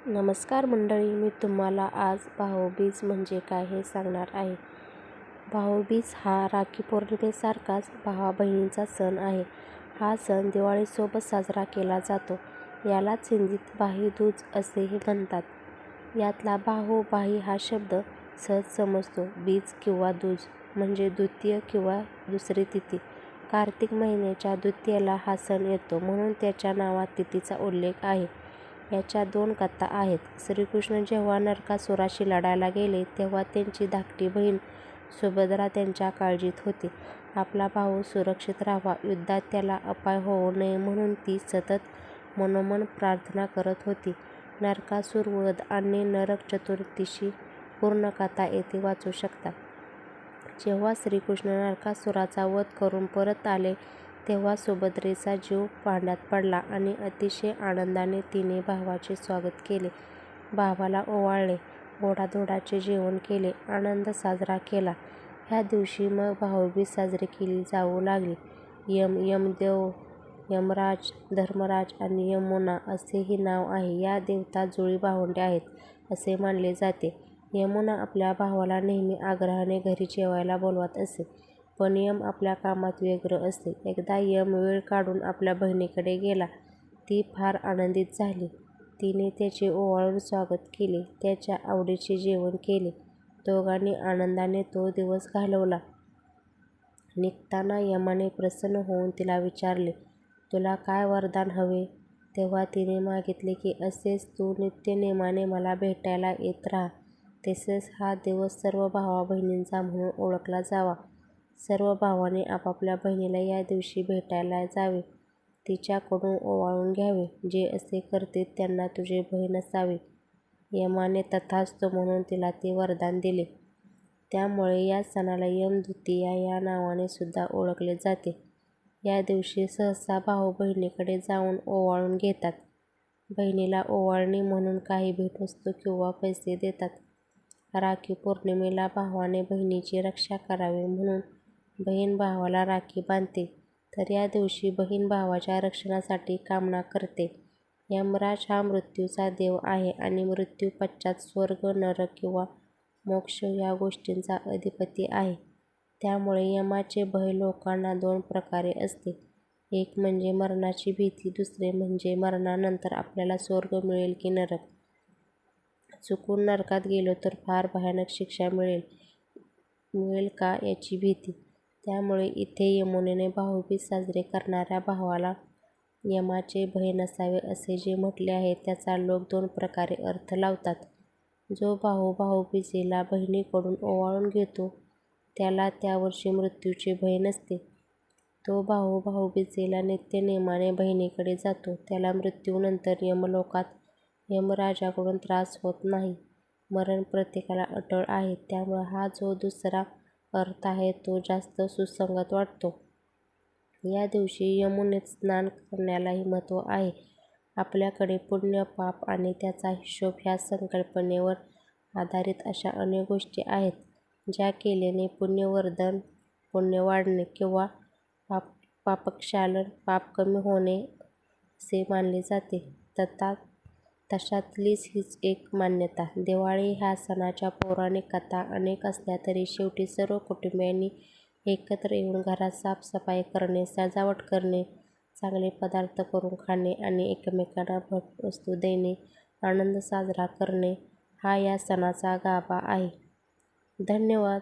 नमस्कार मंडळी, मी तुम्हाला आज भाऊबीज म्हणजे काय हे सांगणार आहे. भाऊबीज हा राखी पौर्णिमेसारखाच भावा बहिणींचा सण आहे. हा सण दिवाळीसोबत साजरा केला जातो. यालाच हिंदीत भाई दूज असेही म्हणतात. यातला भाऊ भाई हा शब्द सहज समजतो. बीज किंवा दूज म्हणजे द्वितीय किंवा दुसरी तिथी. कार्तिक महिन्याच्या द्वितीयेला हा सण येतो, म्हणून त्याच्या नावात तिथीचा उल्लेख आहे. याच्या दोन कथा आहेत. श्रीकृष्ण जेव्हा नरकासुराशी लढायला गेले तेव्हा त्यांची धाकटी बहीण सुभद्रा त्यांच्या काळजीत होती. आपला भाऊ सुरक्षित राहावा, युद्धात त्याला अपाय होऊ नये म्हणून ती सतत मनोमन प्रार्थना करत होती. नरकासुर वध आणि नरक चतुर्दशी पूर्ण कथा येथे वाचू शकता. जेव्हा श्रीकृष्ण नरकासुराचा वध करून परत आले तेव्हा सुभद्रेचा जीव भांड्यात पडला आणि अतिशय आनंदाने तिने भावाचे स्वागत केले. भावाला ओवाळले, गोडाधोडाचे जेवण केले, आनंद साजरा केला. ह्या दिवशी मग भाऊबीज साजरी केली जाऊ लागली. यमदेव, यमराज, धर्मराज आणि यमुना असेही नाव आहे. या देवता जुळी भावंडे आहेत असे मानले जाते. यमुना आपल्या भावाला नेहमी आग्रहाने घरी जेवायला बोलवत असे, पण यम आपल्या कामात व्यग्र असे. एकदा यम वेळ काढून आपल्या बहिणीकडे गेला. ती फार आनंदित झाली. तिने त्याचे ओवाळून स्वागत केले, त्याच्या आवडीचे जेवण केले. दोघांनी आनंदाने तो दिवस घालवला. निघताना यमाने प्रसन्न होऊन तिला विचारले, तुला काय वरदान हवे? तेव्हा तिने मागितले की असेच तू नित्यनेमाने मला भेटायला येत राहा, तसेच हा दिवस सर्व भावा बहिणींचा म्हणून ओळखला जावा. सर्व भावांनी आपापल्या बहिणीला या दिवशी भेटायला जावे, तिच्याकडून ओवाळून घ्यावे. जे असे करतील त्यांना तुझी बहीण असावी. यमाने तथास्तु म्हणून तिला ते वरदान दिले. त्यामुळे या सणाला यमद्वितीया या नावाने सुद्धा ओळखले जाते. या दिवशी सहसा भाऊ बहिणीकडे जाऊन ओवाळून घेतात. बहिणीला ओवाळणी म्हणून काही भेटवस्तू किंवा पैसे देतात. राखी पौर्णिमेला भावाने बहिणीची रक्षा करावी म्हणून बहीण भावाला राखी बांधते. तर या दिवशी बहीण भावाच्या रक्षणासाठी कामना करते. यमराज हा मृत्यूचा देव आहे आणि मृत्यू पश्चात स्वर्ग, नरक किंवा मोक्ष या गोष्टींचा अधिपती आहे. त्यामुळे यमाचे भय लोकांना दोन प्रकारे असते. एक म्हणजे मरणाची भीती, दुसरे म्हणजे मरणानंतर आपल्याला स्वर्ग मिळेल की नरक. चुकून नरकात गेलो तर फार भयानक शिक्षा मिळेल का याची भीती. त्यामुळे इथे यमुनेने भाऊबीज साजरी करणाऱ्या भावाला यमाचे भय नसावे असे जे म्हटले आहे त्याचा लोक दोन प्रकारे अर्थ लावतात. जो भाऊ भाऊबीजेला बहिणीकडून ओवाळून घेतो त्याला त्या वर्षी मृत्यूचे भय नसते. तो भाऊ भाऊबीजेला नित्यनेमाने बहिणीकडे जातो त्याला मृत्यूनंतर यमलोकात यमराजाकडून त्रास होत नाही. मरण प्रत्येकाला अटळ आहे. त्यामुळे हा जो दुसरा अर्थ आहे तो जास्त सुसंगत वाटतो. या दिवशी यमुनेत स्नान करण्यालाही महत्त्व आहे. आपल्याकडे पुण्य, पाप आणि त्याचा हिशोब ह्या संकल्पनेवर आधारित अशा अनेक गोष्टी आहेत, ज्या केल्याने पुण्यवर्धन, पुण्य वाढणे किंवा पापक्षालन, पाप कमी होणे असे मानले जाते. तशातलीच हीच एक मान्यता. दिवाळी ह्या सणाच्या पौराणिक कथा अनेक असल्या तरी शेवटी सर्व कुटुंबियांनी एकत्र येऊन घरात साफसफाई करणे, सजावट करणे, चांगले पदार्थ करून खाणे आणि एकमेकांना भेटवस्तू देणे, आनंद साजरा करणे हा या सणाचा गाभा आहे. धन्यवाद.